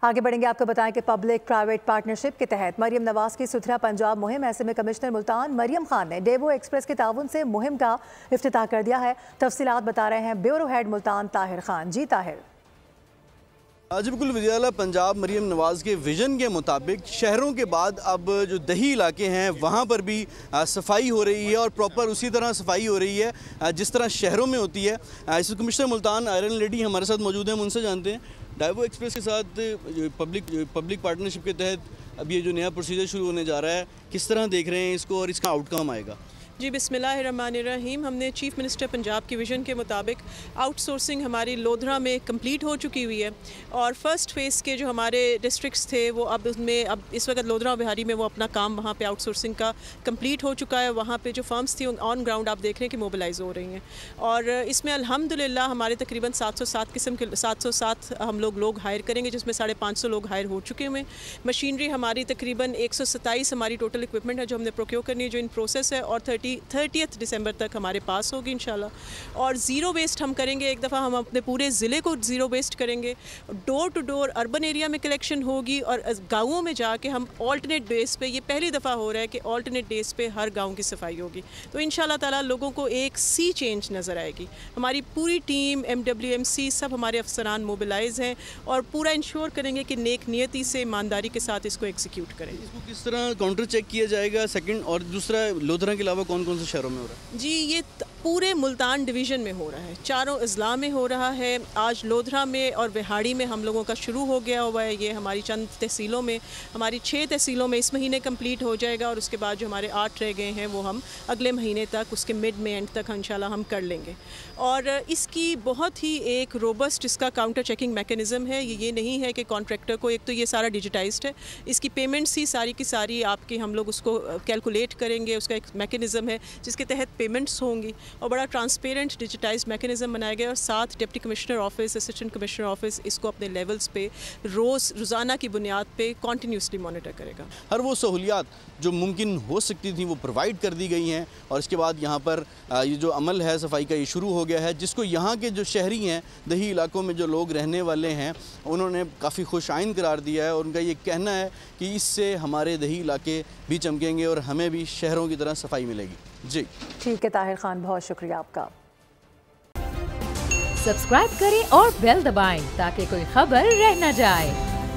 आगे बढ़ेंगे, आपको बताएं कि पब्लिक प्राइवेट पार्टनरशिप के तहत मरियम नवाज की सुथरा पंजाब मुहिम ऐसे में कमिश्नर मुल्तान मरियम खान ने डेवो एक्सप्रेस के ताउन से मुहिम का इफ्तिताह कर दिया है। तफसीलात बता रहे हैं ब्यूरो हेड मुल्तान ताहिर खान। जी ताहिर। जी बिल्कुल, वज़ीर-ए-आला पंजाब मरियम नवाज़ के विजन के मुताबिक शहरों के बाद अब जो दही इलाके हैं वहाँ पर भी सफाई हो रही है और प्रॉपर उसी तरह सफाई हो रही है जिस तरह शहरों में होती है। इस कमिश्नर मुल्तान आयरन लेडी हमारे साथ मौजूद हैं, उनसे जानते हैं डेवो एक्सप्रेस के साथ पब्लिक पार्टनरशिप के तहत अब ये जो नया प्रोसीजर शुरू होने जा रहा है, किस तरह देख रहे हैं इसको और इसका आउटकम आएगा? जी बिस्मिल्लाहिर्रहमानिर्रहीम। हमने चीफ़ मिनिस्टर पंजाब के विज़न के मुताबिक आउटसोर्सिंग हमारी लोधरा में कंप्लीट हो चुकी हुई है और फर्स्ट फेज़ के जो हमारे डिस्ट्रिक्ट्स थे वो अब इस वक्त लोधरा बिहारी में वो अपना काम वहाँ पे आउटसोर्सिंग का कंप्लीट हो चुका है। वहाँ पे जो फर्म्स थी ऑन ग्राउंड आप देख रहे हैं कि मोबिलाइज़ हो रही हैं और इसमें अल्हम्दुलिल्लाह हमारे तकरीबन 707 किस्म के 707 हम लोग हायर करेंगे, जिसमें 550 लोग हायर हो चुके हुए। मशीनरी हमारी तकरीबन 127 हमारी टोटल इक्विपमेंट है जो हमने प्रोक्योर करनी है, जो इन प्रोसेस है और 30 दिसंबर तक हमारे पास होगी इंशाल्लाह। और ज़ीरो वेस्ट हम करेंगे, एक दफ़ा हम अपने पूरे ज़िले को ज़ीरो वेस्ट करेंगे। Door to door urban area में कलेक्शन होगी और गाँवों में जाके हम ऑल्टरनेट डेज़ पे, ये पहली दफ़ा हो रहा है कि ऑल्टरनेट डेज़ पे हर गाँव की सफाई होगी। तो इंशाल्लाह ताला लोगों को एक सी चेंज नज़र आएगी। हमारी पूरी टीम MWMC सब हमारे अफसरान मोबिलाइज हैं और पूरा इंश्योर करेंगे कि नेक नियति से ईमानदारी के साथ इसको एग्जीक्यूट करें। इसको किस तरह काउंटर चेक किया जाएगा? सेकंड और दूसरा, लोधरा के अलावा कौन कौन से शहरों में हो रहा है? जी ये पूरे मुल्तान डिवीज़न में हो रहा है, चारों अजला में हो रहा है। आज लोधरा में और बिहाड़ी में हम लोगों का शुरू हो गया हुआ है। ये हमारी चंद तहसीलों में, हमारी 6 तहसीलों में इस महीने कंप्लीट हो जाएगा और उसके बाद जो हमारे 8 रह गए हैं वो हम अगले महीने तक, उसके मिड में एंड तक इंशाल्लाह हम कर लेंगे। और इसकी बहुत ही एक रोबस्ट इसका काउंटर चेकिंग मैकेनिज़्म है। ये नहीं है कि कॉन्ट्रैक्टर को, एक तो ये सारा डिजिटाइज्ड है, इसकी पेमेंट्स ही सारी की सारी आपकी हम लोग उसको कैलकुलेट करेंगे, उसका एक मैकेनिज़्म है जिसके तहत पेमेंट्स होंगी और बड़ा ट्रांसपेरेंट डिजिटाइज्ड मैकेनिज़्म बनाया गया। और साथ deputy commissioner office, assistant commissioner office इसको अपने लेवल्स पे रोज़ाना की बुनियाद पे कॉन्टीन्यूसली मॉनिटर करेगा। हर वो सहूलियात जो मुमकिन हो सकती थी वो प्रोवाइड कर दी गई हैं और इसके बाद यहाँ पर ये जो अमल है सफाई का ये शुरू हो गया है, जिसको यहाँ के जो शहरी हैं, दही इलाकों में जो लोग रहने वाले हैं, उन्होंने काफ़ी खुशाइन करार दिया है और उनका ये कहना है कि इससे हमारे दही इलाके भी चमकेंगे और हमें भी शहरों की तरह सफाई मिलेगी। जी ठीक है ताहिर खान, बहुत शुक्रिया आपका। सब्सक्राइब करें और बेल दबाएं ताकि कोई खबर रह न जाए।